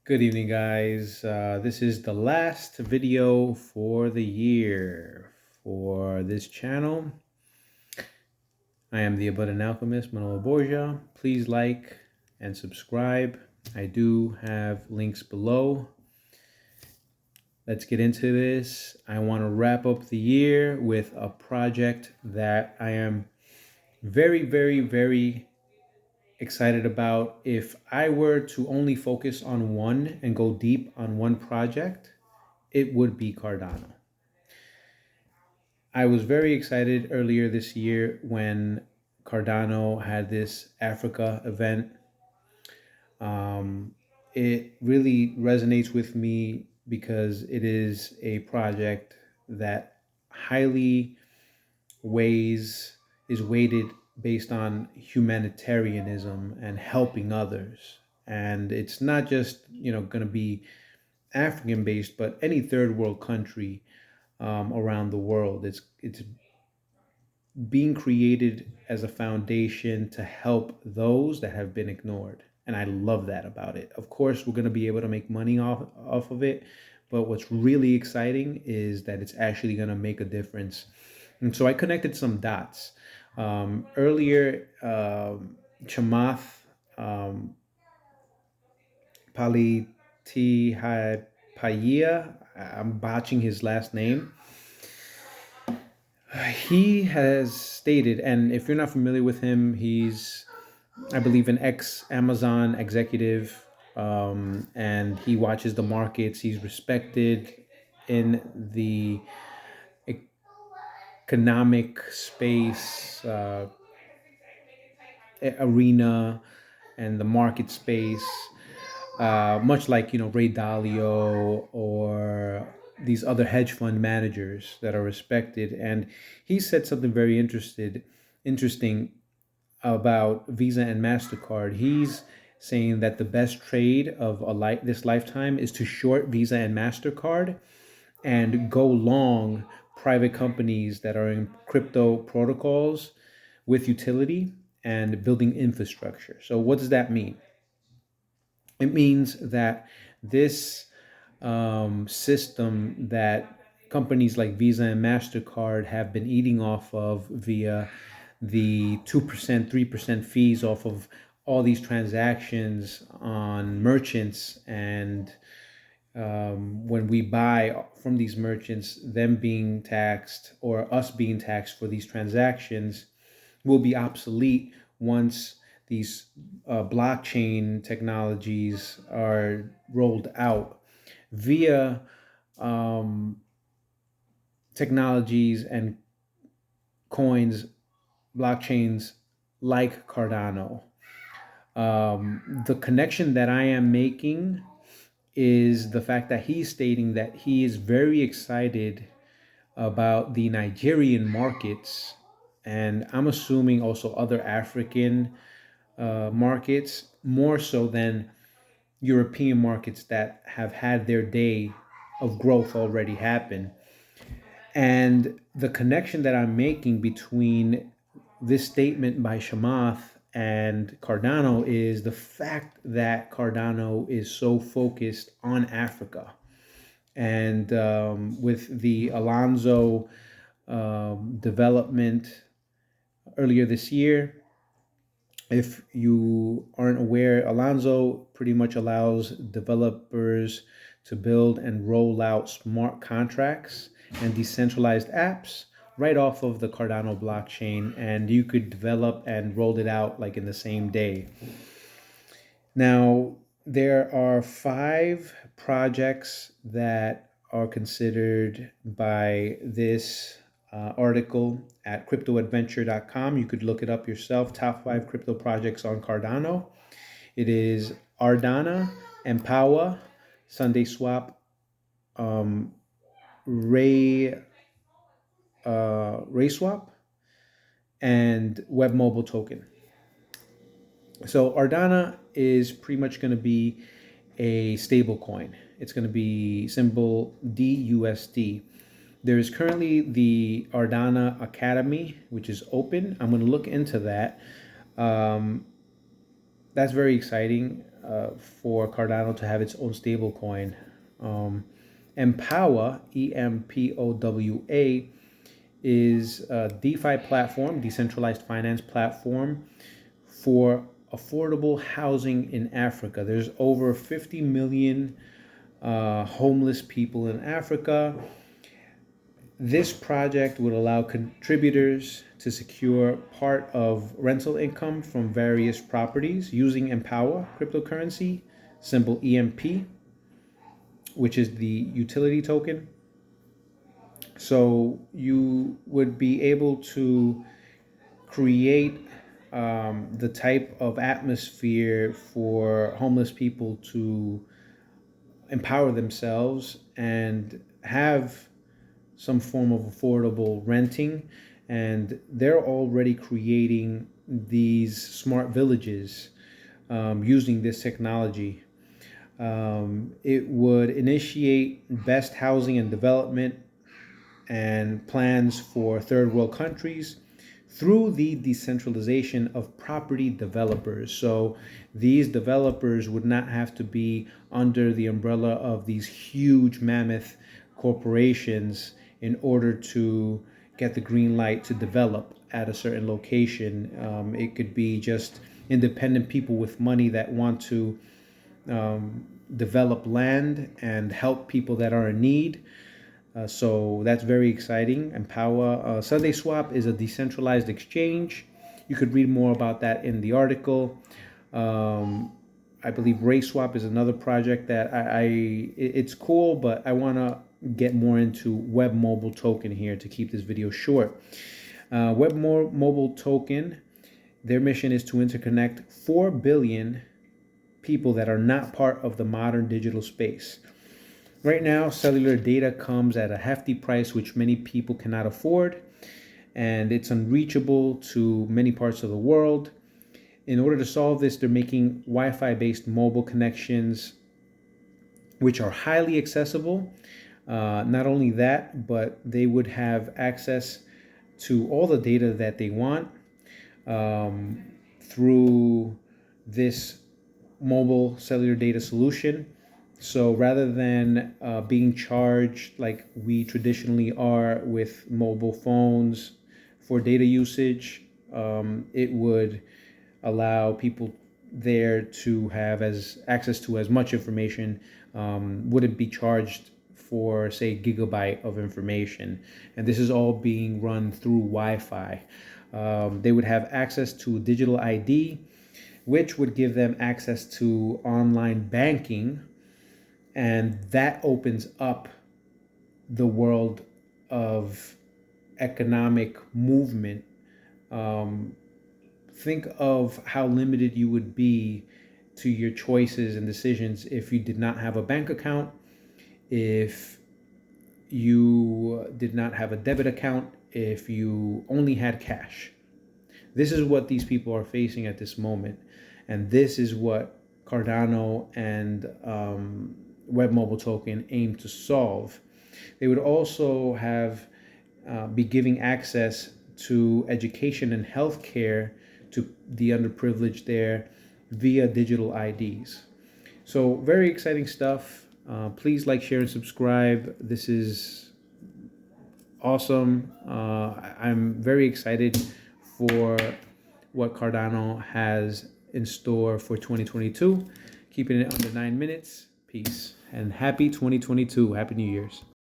Good evening, guys. This is the last video for the year for this channel. I am the abundant alchemist, Manolo Borja. Please like and subscribe. I do have links below. Let's get into this. I want to wrap up the year with a project that I am very excited about. If I were to only focus on one and go deep on one project, it would be Cardano. I was very excited earlier this year when Cardano had this Africa event. It really resonates with me because it is a project that highly is weighted based on humanitarianism and helping others. And it's not just, going to be African based, but any third world country around the world. It's being created as a foundation to help those that have been ignored. And I love that about it. Of course, we're going to be able to make money off of it. But what's really exciting is that it's actually going to make a difference. And so I connected some dots. Earlier, Chamath Palitihapaya, I'm botching his last name. He has stated, and if you're not familiar with him, he's, I believe, an ex-Amazon executive, and he watches the markets. He's respected in the economic space, arena, and the market space, much like, Ray Dalio or these other hedge fund managers that are respected. And he said something very interesting about Visa and MasterCard. He's saying that the best trade of this lifetime is to short Visa and MasterCard and go long private companies that are in crypto protocols with utility and building infrastructure. So what does that mean? It means that this system that companies like Visa and MasterCard have been eating off of via the 2%, 3% fees off of all these transactions on merchants, and when we buy from these merchants, them being taxed or us being taxed for these transactions will be obsolete once these blockchain technologies are rolled out via technologies and coins, blockchains like Cardano. The connection that I am making is the fact that he's stating that he is very excited about the Nigerian markets, and I'm assuming also other African markets, more so than European markets that have had their day of growth already happen. And the connection that I'm making between this statement by Chamath and Cardano is the fact that Cardano is so focused on Africa. And with the Alonzo development earlier this year, if you aren't aware, Alonzo pretty much allows developers to build and roll out smart contracts and decentralized apps right off of the Cardano blockchain, and you could develop and roll it out like in the same day. Now, there are 5 projects that are considered by this article at cryptoadventure.com. You could look it up yourself. Top 5 crypto projects on Cardano. It is Ardana, Empower, Sunday Swap, RaySwap, and Web Mobile Token. So Ardana is pretty much going to be a stable coin. It's going to be symbol DUSD. There is currently the Ardana Academy, which is open. I'm going to look into that. That's very exciting. for Cardano to have its own stable coin. Empowa, EMPOWA, is a DeFi platform, decentralized finance platform for affordable housing in Africa. There's over 50 million homeless people in Africa. This project would allow contributors to secure part of rental income from various properties using Empowa cryptocurrency, symbol EMP, which is the utility token. So you would be able to create the type of atmosphere for homeless people to empower themselves and have some form of affordable renting. And they're already creating these smart villages using this technology. It would initiate best housing and development and plans for third world countries through the decentralization of property developers. So these developers would not have to be under the umbrella of these huge mammoth corporations in order to get the green light to develop at a certain location. It could be just independent people with money that want to develop land and help people that are in need. So that's very exciting. Empowa Sunday Swap is a decentralized exchange. You could read more about that in the article. I believe RaySwap is another project that it's cool, but I want to get more into Web Mobile Token here to keep this video short. Web Mobile Token, their mission is to interconnect 4 billion people that are not part of the modern digital space. Right now, cellular data comes at a hefty price, which many people cannot afford, and it's unreachable to many parts of the world. In order to solve this, they're making Wi-Fi based mobile connections, which are highly accessible. Not only that, but they would have access to all the data that they want through this mobile cellular data solution. So rather than being charged like we traditionally are with mobile phones for data usage, it would allow people there to have access to as much information, wouldn't be charged for, say, gigabyte of information. And this is all being run through Wi-Fi. They would have access to digital ID, which would give them access to online banking. And that opens up the world of economic movement. Think of how limited you would be to your choices and decisions if you did not have a bank account, if you did not have a debit account, if you only had cash. This is what these people are facing at this moment. And this is what Cardano and Web Mobile Token aim to solve. They would also have be giving access to education and healthcare to the underprivileged there via digital IDs. So very exciting stuff. Please like, share, and subscribe. This is awesome. I'm very excited for what Cardano has in store for 2022. Keeping it under 9 minutes. Peace and happy 2022. Happy New Year's.